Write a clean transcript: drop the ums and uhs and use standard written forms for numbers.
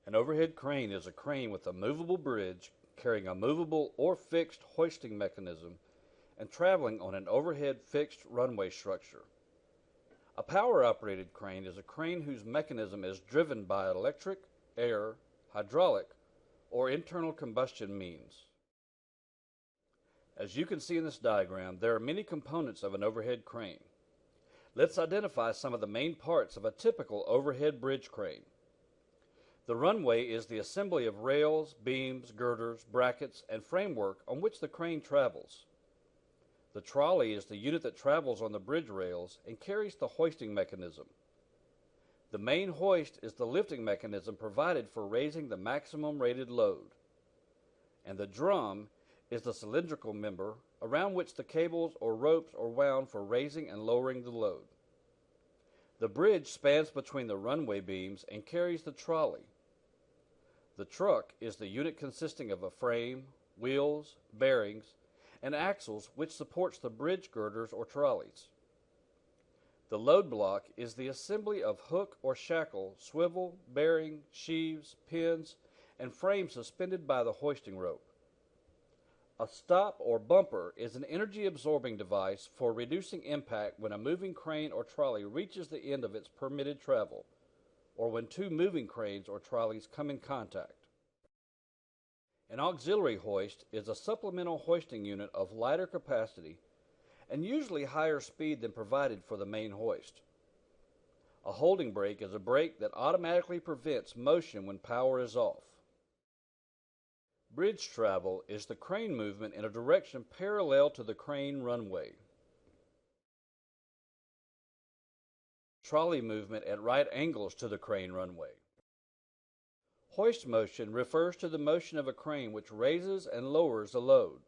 An overhead crane is a crane with a movable bridge carrying a movable or fixed hoisting mechanism and traveling on an overhead fixed runway structure. A power-operated crane is a crane whose mechanism is driven by electric, air, hydraulic, or internal combustion means. As you can see in this diagram, there are many components of an overhead crane. Let's identify some of the main parts of a typical overhead bridge crane. The runway is the assembly of rails, beams, girders, brackets, and framework on which the crane travels. The trolley is the unit that travels on the bridge rails and carries the hoisting mechanism. The main hoist is the lifting mechanism provided for raising the maximum rated load. And the drum is the cylindrical member around which the cables or ropes are wound for raising and lowering the load. The bridge spans between the runway beams and carries the trolley. The truck is the unit consisting of a frame, wheels, bearings, and axles which supports the bridge girders or trolleys. The load block is the assembly of hook or shackle, swivel, bearing, sheaves, pins, and frame suspended by the hoisting rope. A stop or bumper is an energy-absorbing device for reducing impact when a moving crane or trolley reaches the end of its permitted travel, or when two moving cranes or trolleys come in contact. An auxiliary hoist is a supplemental hoisting unit of lighter capacity and usually higher speed than provided for the main hoist. A holding brake is a brake that automatically prevents motion when power is off. Bridge travel is the crane movement in a direction parallel to the crane runway. Trolley movement at right angles to the crane runway. Hoist motion refers to the motion of a crane which raises and lowers a load.